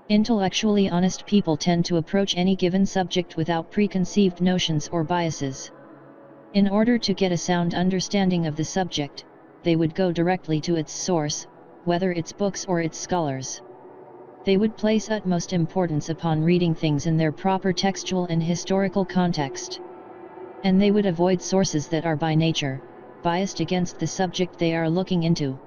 Intellectually honest people tend to approach any given subject without preconceived notions or biases. In order to get a sound understanding of the subject, they would go directly to its source, whether its books or its scholars. They would place utmost importance upon reading things in their proper textual and historical context. And they would avoid sources that are by nature biased against the subject they are looking into.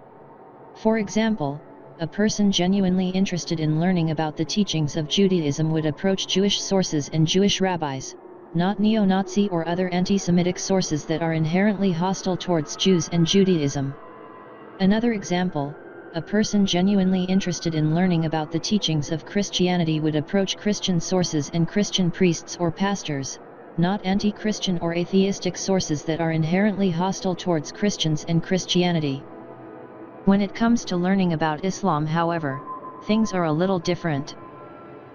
For example, a person genuinely interested in learning about the teachings of Judaism would approach Jewish sources and Jewish rabbis, not neo-Nazi or other anti-Semitic sources that are inherently hostile towards Jews and Judaism. Another example, a person genuinely interested in learning about the teachings of Christianity would approach Christian sources and Christian priests or pastors, not anti-Christian or atheistic sources that are inherently hostile towards Christians and Christianity. When it comes to learning about Islam, however, things are a little different.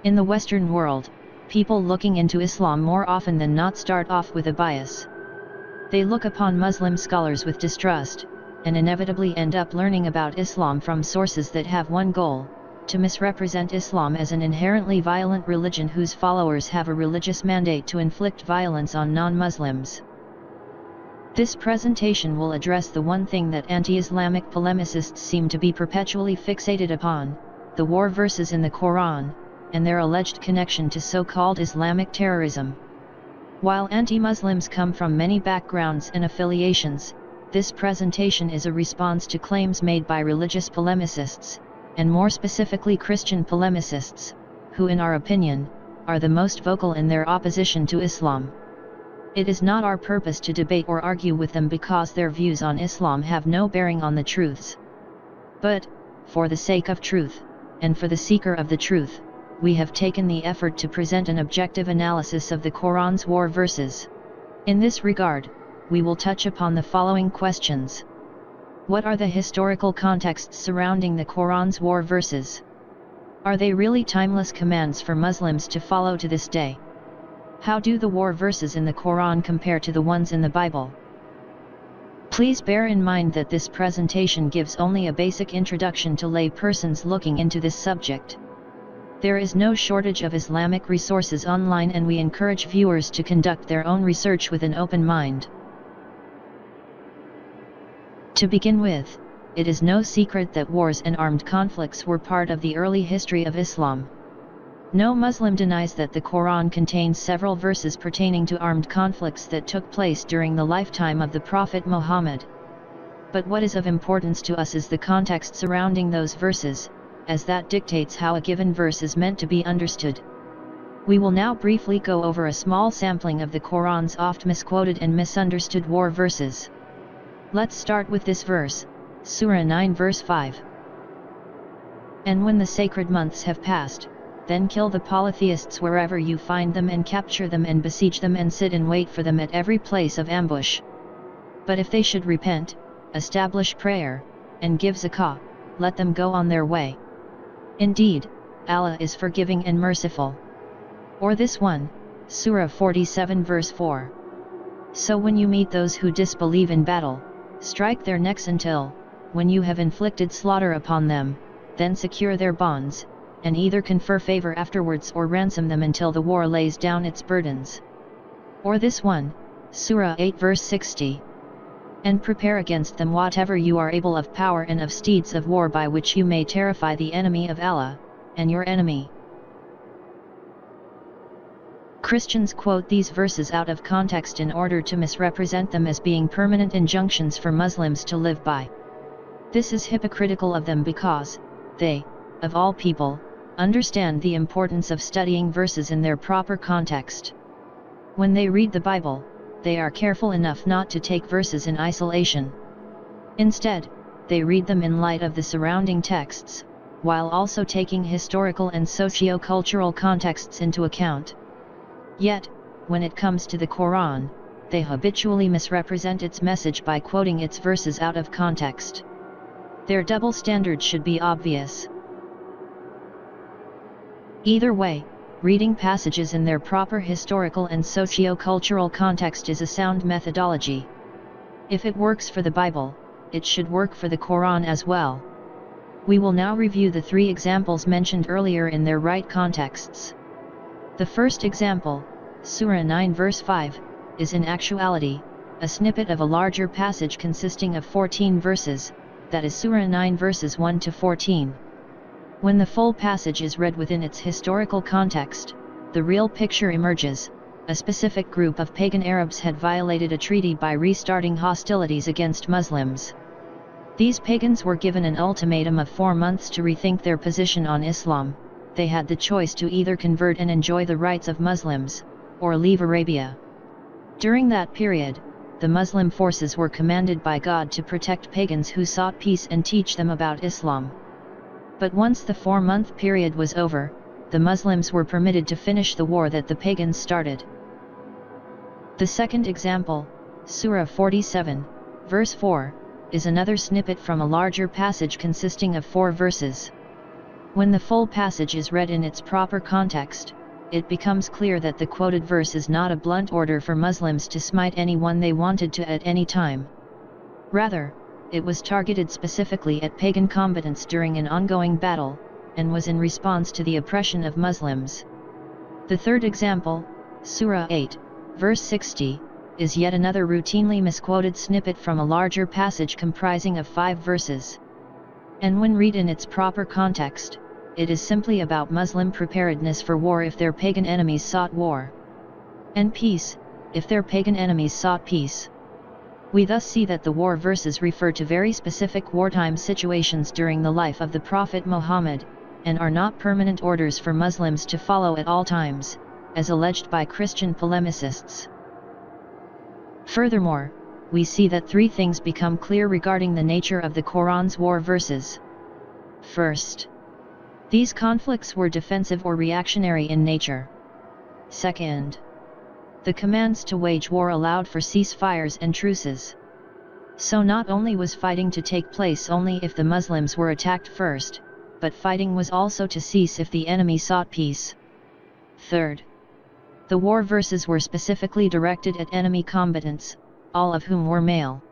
In the Western world, people looking into Islam more often than not start off with a bias. They look upon Muslim scholars with distrust, and inevitably end up learning about Islam from sources that have one goal: to misrepresent Islam as an inherently violent religion whose followers have a religious mandate to inflict violence on non-Muslims. This presentation will address the one thing that anti-Islamic polemicists seem to be perpetually fixated upon: the war verses in the Quran, and their alleged connection to so-called Islamic terrorism. While anti-Muslims come from many backgrounds and affiliations, this presentation is a response to claims made by religious polemicists, and more specifically Christian polemicists, who in our opinion, are the most vocal in their opposition to Islam. It is not our purpose to debate or argue with them because their views on Islam have no bearing on the truths. But, for the sake of truth, and for the seeker of the truth, we have taken the effort to present an objective analysis of the Quran's war verses. In this regard, we will touch upon the following questions. What are the historical contexts surrounding the Quran's war verses? Are they really timeless commands for Muslims to follow to this day? How do the war verses in the Quran compare to the ones in the Bible? Please bear in mind that this presentation gives only a basic introduction to lay persons looking into this subject. There is no shortage of Islamic resources online, and we encourage viewers to conduct their own research with an open mind. To begin with, it is no secret that wars and armed conflicts were part of the early history of Islam. No Muslim denies that the Quran contains several verses pertaining to armed conflicts that took place during the lifetime of the Prophet Muhammad. But what is of importance to us is the context surrounding those verses, as that dictates how a given verse is meant to be understood. We will now briefly go over a small sampling of the Quran's oft misquoted and misunderstood war verses. Let's start with this verse, Surah 9 verse 5. And when the sacred months have passed, then kill the polytheists wherever you find them, and capture them and besiege them, and sit in wait for them at every place of ambush. But if they should repent, establish prayer, and give zakah, let them go on their way. Indeed, Allah is forgiving and merciful. Or this one, Surah 47 verse 4. So when you meet those who disbelieve in battle, strike their necks until, when you have inflicted slaughter upon them, then secure their bonds, and either confer favor afterwards or ransom them until the war lays down its burdens. Or this one, Surah 8 verse 60. And prepare against them whatever you are able of power and of steeds of war, by which you may terrify the enemy of Allah, and your enemy. Christians quote these verses out of context in order to misrepresent them as being permanent injunctions for Muslims to live by. This is hypocritical of them because they, of all people, understand the importance of studying verses in their proper context. When they read the Bible, they are careful enough not to take verses in isolation. Instead, they read them in light of the surrounding texts, while also taking historical and socio-cultural contexts into account. Yet, when it comes to the Quran, they habitually misrepresent its message by quoting its verses out of context. Their double standard should be obvious. Either way, reading passages in their proper historical and socio-cultural context is a sound methodology. If it works for the Bible, it should work for the Quran as well. We will now review the three examples mentioned earlier in their right contexts. The first example, Surah 9 verse 5, is in actuality a snippet of a larger passage consisting of 14 verses, that is Surah 9 verses 1 to 14. When the full passage is read within its historical context, the real picture emerges. A specific group of pagan Arabs had violated a treaty by restarting hostilities against Muslims. These pagans were given an ultimatum of 4 months to rethink their position on Islam. They had the choice to either convert and enjoy the rights of Muslims, or leave Arabia. During that period, the Muslim forces were commanded by God to protect pagans who sought peace and teach them about Islam. But once the 4-month period was over, the Muslims were permitted to finish the war that the pagans started. The second example, Surah 47, verse 4, is another snippet from a larger passage consisting of 4 verses. When the full passage is read in its proper context, it becomes clear that the quoted verse is not a blunt order for Muslims to smite anyone they wanted to at any time. Rather, it was targeted specifically at pagan combatants during an ongoing battle, and was in response to the oppression of Muslims. The third example, Surah 8, verse 60, is yet another routinely misquoted snippet from a larger passage comprising of 5 verses. And when read in its proper context, it is simply about Muslim preparedness for war if their pagan enemies sought war, and peace, if their pagan enemies sought peace. We thus see that the war verses refer to very specific wartime situations during the life of the Prophet Muhammad, and are not permanent orders for Muslims to follow at all times, as alleged by Christian polemicists. Furthermore, we see that 3 things become clear regarding the nature of the Quran's war verses. First, these conflicts were defensive or reactionary in nature. Second, the commands to wage war allowed for ceasefires and truces. So not only was fighting to take place only if the Muslims were attacked first, but fighting was also to cease if the enemy sought peace. Third, the war verses were specifically directed at enemy combatants, all of whom were male.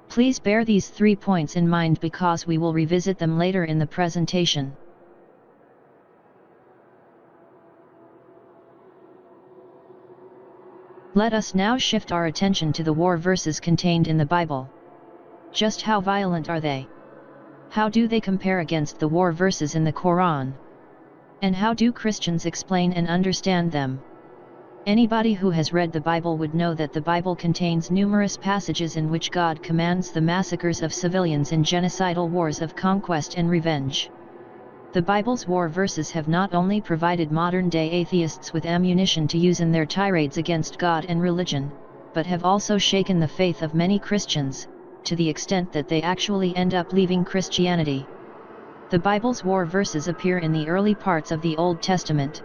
Please bear these 3 points in mind because we will revisit them later in the presentation. Let us now shift our attention to the war verses contained in the Bible. Just how violent are they? How do they compare against the war verses in the Quran? And how do Christians explain and understand them? Anybody who has read the Bible would know that the Bible contains numerous passages in which God commands the massacres of civilians in genocidal wars of conquest and revenge. The Bible's war verses have not only provided modern-day atheists with ammunition to use in their tirades against God and religion, but have also shaken the faith of many Christians, to the extent that they actually end up leaving Christianity. The Bible's war verses appear in the early parts of the Old Testament.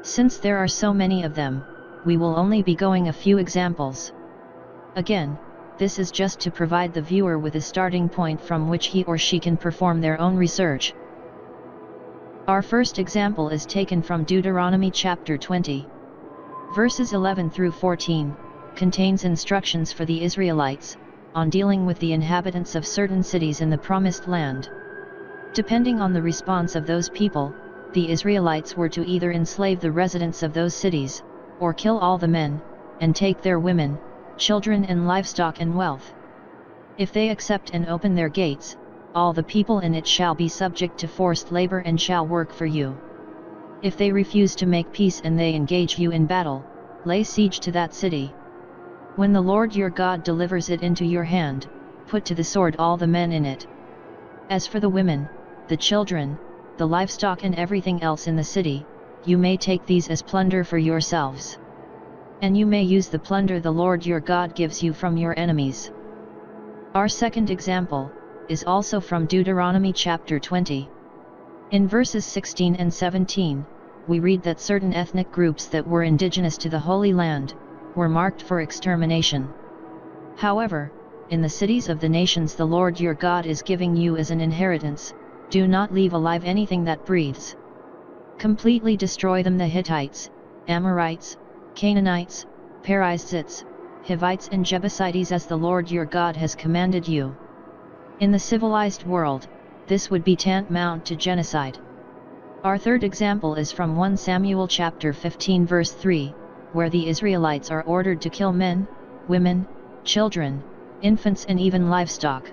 Since there are so many of them, we will only be going a few examples. Again, this is just to provide the viewer with a starting point from which he or she can perform their own research. Our first example is taken from Deuteronomy chapter 20. Verses 11 through 14, contains instructions for the Israelites, on dealing with the inhabitants of certain cities in the Promised Land. Depending on the response of those people, the Israelites were to either enslave the residents of those cities, or kill all the men, and take their women, children and livestock and wealth. If they accept and open their gates, all the people in it shall be subject to forced labor and shall work for you. If they refuse to make peace and they engage you in battle, lay siege to that city. When the Lord your God delivers it into your hand, put to the sword all the men in it. As for the women, the children, the livestock and everything else in the city, you may take these as plunder for yourselves. And you may use the plunder the Lord your God gives you from your enemies. Our second example is also from Deuteronomy chapter 20. In verses 16 and 17, we read that certain ethnic groups that were indigenous to the Holy Land were marked for extermination. However, in the cities of the nations the Lord your God is giving you as an inheritance, do not leave alive anything that breathes. Completely destroy them: the Hittites, Amorites, Canaanites, Perizzites, Hivites and Jebusites, as the Lord your God has commanded you. In the civilized world, this would be tantamount to genocide. Our third example is from 1 Samuel chapter 15 verse 3, where the Israelites are ordered to kill men, women, children, infants and even livestock.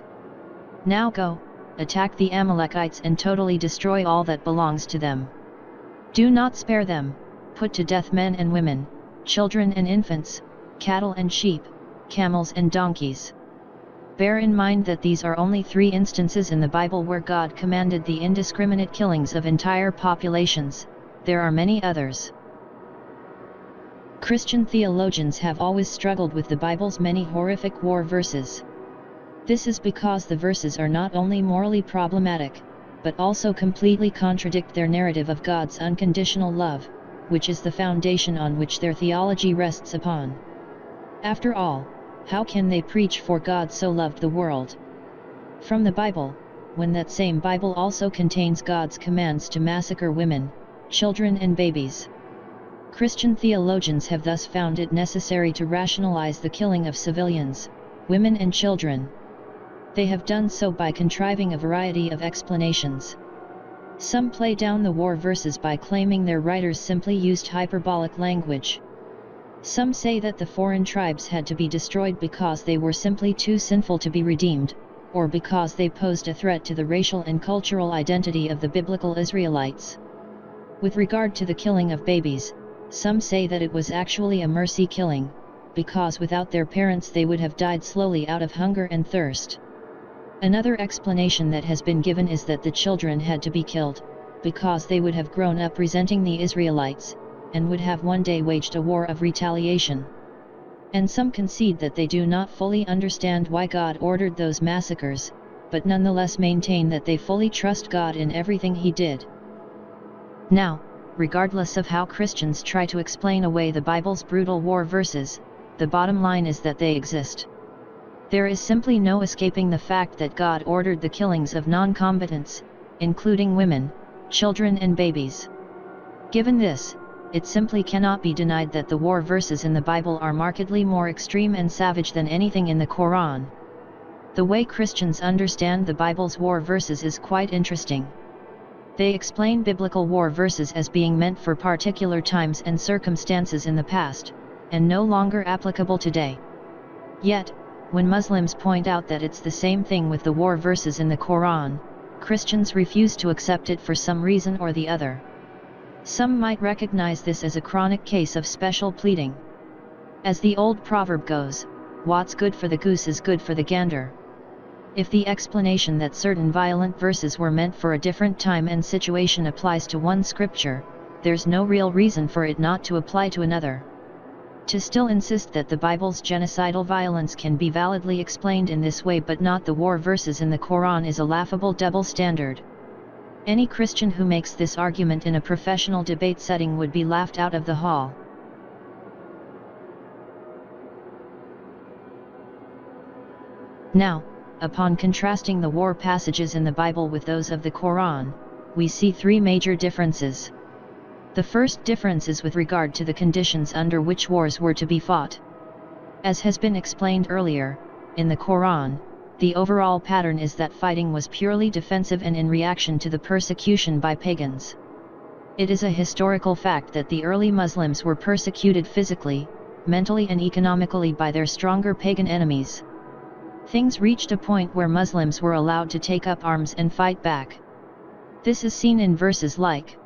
Now go, attack the Amalekites and totally destroy all that belongs to them. Do not spare them, put to death men and women, children and infants, cattle and sheep, camels and donkeys. Bear in mind that these are only 3 instances in the Bible where God commanded the indiscriminate killings of entire populations. There are many others. Christian theologians have always struggled with the Bible's many horrific war verses. This is because the verses are not only morally problematic, but also completely contradict their narrative of God's unconditional love, which is the foundation on which their theology rests upon. After all, how can they preach for God so loved the world from the Bible, when that same Bible also contains God's commands to massacre women, children and babies? Christian theologians have thus found it necessary to rationalize the killing of civilians, women and children. They have done so by contriving a variety of explanations. Some play down the war verses by claiming their writers simply used hyperbolic language. Some say that the foreign tribes had to be destroyed because they were simply too sinful to be redeemed, or because they posed a threat to the racial and cultural identity of the biblical Israelites. With regard to the killing of babies, some say that it was actually a mercy killing, because without their parents they would have died slowly out of hunger and thirst. Another explanation that has been given is that the children had to be killed, because they would have grown up resenting the Israelites, and would have one day waged a war of retaliation. And some concede that they do not fully understand why God ordered those massacres, but nonetheless maintain that they fully trust God in everything He did. Now, regardless of how Christians try to explain away the Bible's brutal war verses, the bottom line is that they exist. There is simply no escaping the fact that God ordered the killings of non-combatants, including women, children and babies. Given this, it simply cannot be denied that the war verses in the Bible are markedly more extreme and savage than anything in the Quran. The way Christians understand the Bible's war verses is quite interesting. They explain biblical war verses as being meant for particular times and circumstances in the past, and no longer applicable today. Yet, when Muslims point out that it's the same thing with the war verses in the Quran, Christians refuse to accept it for some reason or the other. Some might recognize this as a chronic case of special pleading. As the old proverb goes, what's good for the goose is good for the gander. If the explanation that certain violent verses were meant for a different time and situation applies to one scripture, there's no real reason for it not to apply to another. To still insist that the Bible's genocidal violence can be validly explained in this way but not the war verses in the Quran is a laughable double standard. Any Christian who makes this argument in a professional debate setting would be laughed out of the hall. Now, upon contrasting the war passages in the Bible with those of the Quran, we see 3 major differences. The first difference is with regard to the conditions under which wars were to be fought. As has been explained earlier, in the Quran, the overall pattern is that fighting was purely defensive and in reaction to the persecution by pagans. It is a historical fact that the early Muslims were persecuted physically, mentally and economically by their stronger pagan enemies. Things reached a point where Muslims were allowed to take up arms and fight back. This is seen in verses like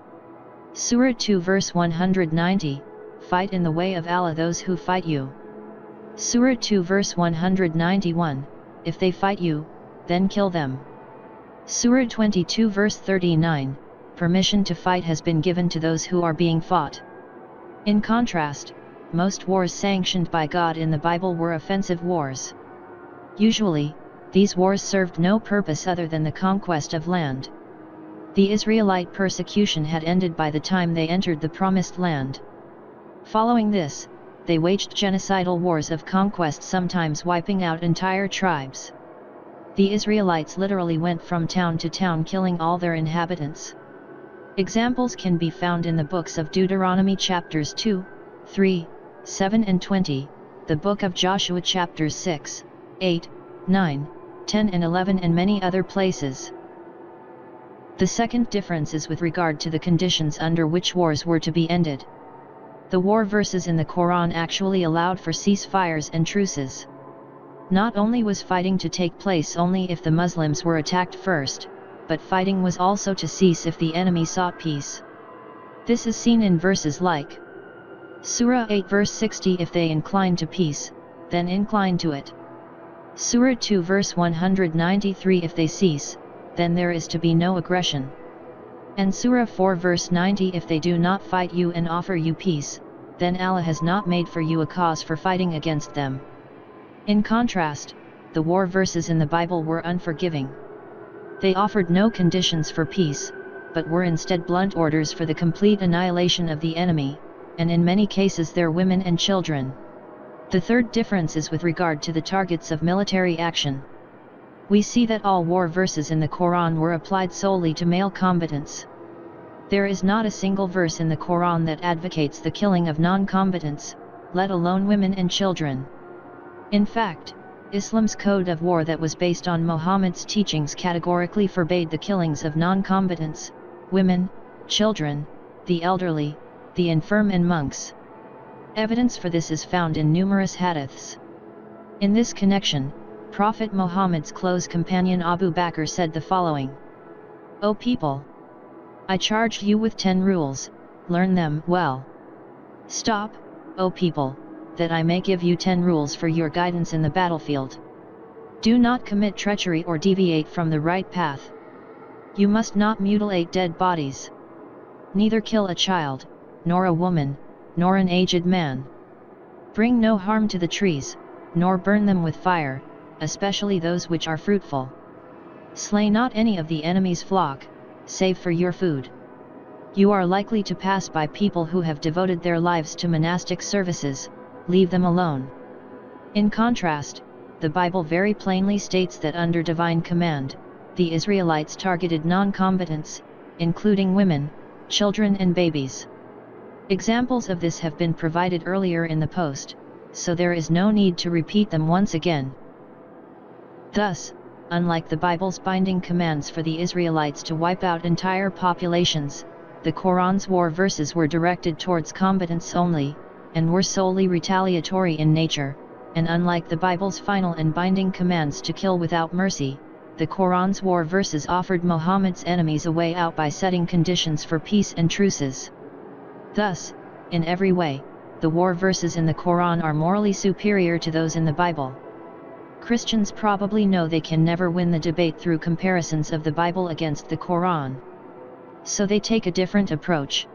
Surah 2 verse 190, "Fight in the way of Allah those who fight you." Surah 2 verse 191, "If they fight you, then kill them." Surah 22 verse 39, "Permission to fight has been given to those who are being fought." In contrast, most wars sanctioned by God in the Bible were offensive wars. Usually, these wars served no purpose other than the conquest of land. The Israelite persecution had ended by the time they entered the Promised Land. Following this, they waged genocidal wars of conquest, sometimes wiping out entire tribes. The Israelites literally went from town to town killing all their inhabitants. Examples can be found in the books of Deuteronomy chapters 2, 3, 7 and 20, the book of Joshua chapters 6, 8, 9, 10 and 11 and many other places. The second difference is with regard to the conditions under which wars were to be ended. The war verses in the Quran actually allowed for ceasefires and truces. Not only was fighting to take place only if the Muslims were attacked first, but fighting was also to cease if the enemy sought peace. This is seen in verses like Surah 8 verse 60, if they incline to peace, then incline to it. Surah 2 verse 193, if they cease, then there is to be no aggression. And Surah 4 verse 90, if they do not fight you and offer you peace, then Allah has not made for you a cause for fighting against them. In contrast, the war verses in the Bible were unforgiving. They offered no conditions for peace, but were instead blunt orders for the complete annihilation of the enemy, and in many cases their women and children. The third difference is with regard to the targets of military action. We see that all war verses in the Quran were applied solely to male combatants. There is not a single verse in the Quran that advocates the killing of non-combatants, let alone women and children. In fact, Islam's code of war that was based on Muhammad's teachings categorically forbade the killings of non-combatants, women, children, the elderly, the infirm and monks. Evidence for this is found in numerous hadiths. In this connection, Prophet Muhammad's close companion Abu Bakr said the following: O people! I charged you with 10 rules, learn them well. Stop, O people, that I may give you 10 rules for your guidance in the battlefield. Do not commit treachery or deviate from the right path. You must not mutilate dead bodies. Neither kill a child, nor a woman, nor an aged man. Bring no harm to the trees, nor burn them with fire, especially those which are fruitful. Slay not any of the enemy's flock, save for your food. You are likely to pass by people who have devoted their lives to monastic services, leave them alone. In contrast, the Bible very plainly states that under divine command, the Israelites targeted non-combatants, including women, children and babies. Examples of this have been provided earlier in the post, so there is no need to repeat them once again. Thus, unlike the Bible's binding commands for the Israelites to wipe out entire populations, the Quran's war verses were directed towards combatants only, and were solely retaliatory in nature, and unlike the Bible's final and binding commands to kill without mercy, the Quran's war verses offered Muhammad's enemies a way out by setting conditions for peace and truces. Thus, in every way, the war verses in the Quran are morally superior to those in the Bible. Christians probably know they can never win the debate through comparisons of the Bible against the Quran. So they take a different approach.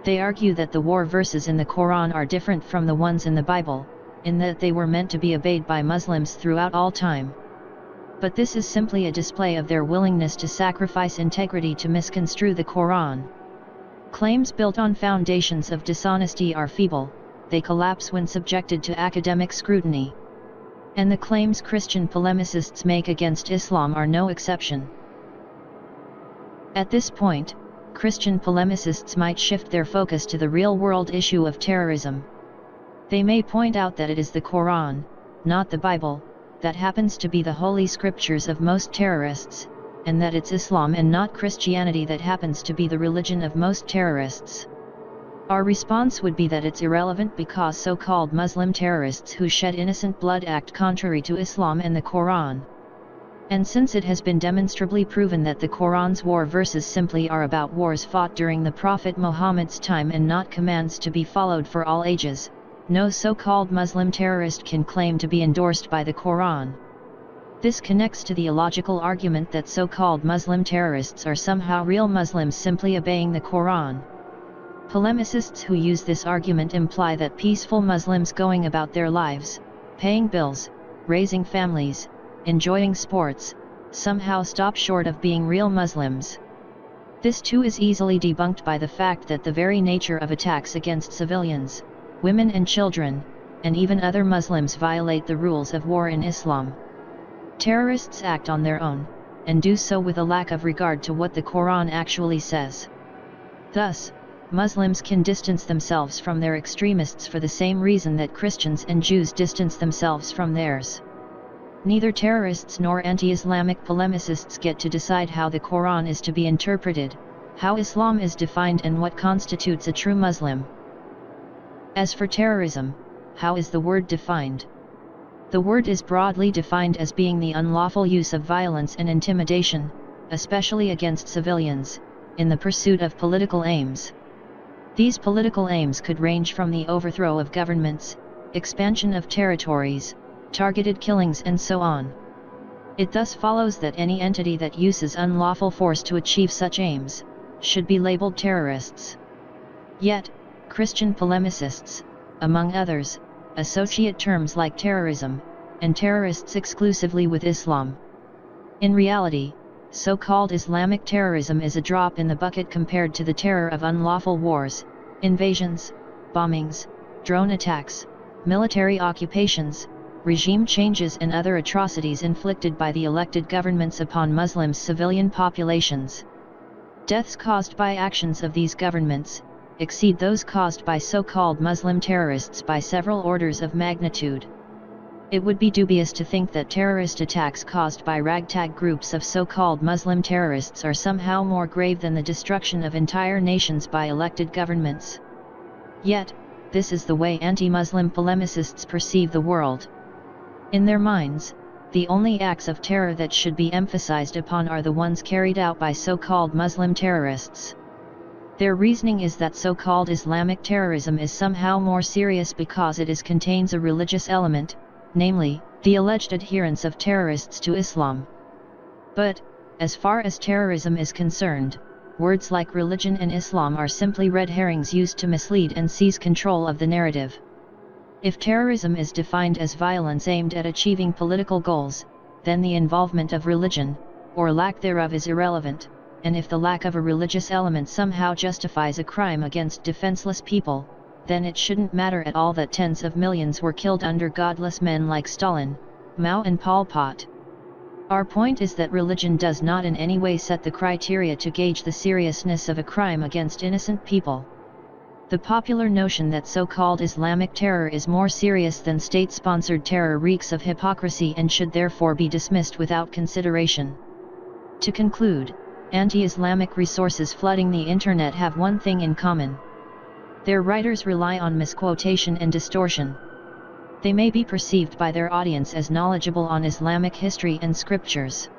They argue that the war verses in the Quran are different from the ones in the Bible, in that they were meant to be obeyed by Muslims throughout all time. But this is simply a display of their willingness to sacrifice integrity to misconstrue the Quran. Claims built on foundations of dishonesty are feeble, they collapse when subjected to academic scrutiny. And the claims Christian polemicists make against Islam are no exception. At this point, Christian polemicists might shift their focus to the real-world issue of terrorism. They may point out that it is the Quran, not the Bible, that happens to be the holy scriptures of most terrorists, and that it's Islam and not Christianity that happens to be the religion of most terrorists. Our response would be that it's irrelevant because so-called Muslim terrorists who shed innocent blood act contrary to Islam and the Quran. And since it has been demonstrably proven that the Quran's war verses simply are about wars fought during the Prophet Muhammad's time and not commands to be followed for all ages, no so-called Muslim terrorist can claim to be endorsed by the Quran. This connects to the illogical argument that so-called Muslim terrorists are somehow real Muslims simply obeying the Quran. Polemicists who use this argument imply that peaceful Muslims going about their lives, paying bills, raising families, enjoying sports, somehow stop short of being real Muslims. This too is easily debunked by the fact that the very nature of attacks against civilians, women and children, and even other Muslims violate the rules of war in Islam. Terrorists act on their own, and do so with a lack of regard to what the Quran actually says. Thus, Muslims can distance themselves from their extremists for the same reason that Christians and Jews distance themselves from theirs. Neither terrorists nor anti-Islamic polemicists get to decide how the Quran is to be interpreted, how Islam is defined and what constitutes a true Muslim. As for terrorism, how is the word defined? The word is broadly defined as being the unlawful use of violence and intimidation, especially against civilians, in the pursuit of political aims. These political aims could range from the overthrow of governments, expansion of territories, targeted killings and so on. It thus follows that any entity that uses unlawful force to achieve such aims, should be labeled terrorists. Yet, Christian polemicists, among others, associate terms like terrorism, and terrorists exclusively with Islam. In reality, so-called Islamic terrorism is a drop in the bucket compared to the terror of unlawful wars, invasions, bombings, drone attacks, military occupations, regime changes and other atrocities inflicted by the elected governments upon Muslims' civilian populations. Deaths caused by actions of these governments exceed those caused by so-called Muslim terrorists by several orders of magnitude. It would be dubious to think that terrorist attacks caused by ragtag groups of so-called Muslim terrorists are somehow more grave than the destruction of entire nations by elected governments. Yet, this is the way anti-Muslim polemicists perceive the world. In their minds, the only acts of terror that should be emphasized upon are the ones carried out by so-called Muslim terrorists. Their reasoning is that so-called Islamic terrorism is somehow more serious because it contains a religious element, namely, the alleged adherence of terrorists to Islam. But, as far as terrorism is concerned, words like religion and Islam are simply red herrings used to mislead and seize control of the narrative. If terrorism is defined as violence aimed at achieving political goals, then the involvement of religion, or lack thereof, is irrelevant, and if the lack of a religious element somehow justifies a crime against defenseless people, then it shouldn't matter at all that tens of millions were killed under godless men like Stalin, Mao and Pol Pot. Our point is that religion does not in any way set the criteria to gauge the seriousness of a crime against innocent people. The popular notion that so-called Islamic terror is more serious than state-sponsored terror reeks of hypocrisy and should therefore be dismissed without consideration. To conclude, anti-Islamic resources flooding the internet have one thing in common. Their writers rely on misquotation and distortion. They may be perceived by their audience as knowledgeable on Islamic history and scriptures.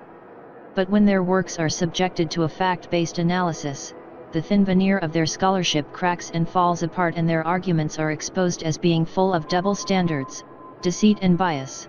But when their works are subjected to a fact-based analysis, the thin veneer of their scholarship cracks and falls apart, and their arguments are exposed as being full of double standards, deceit and bias.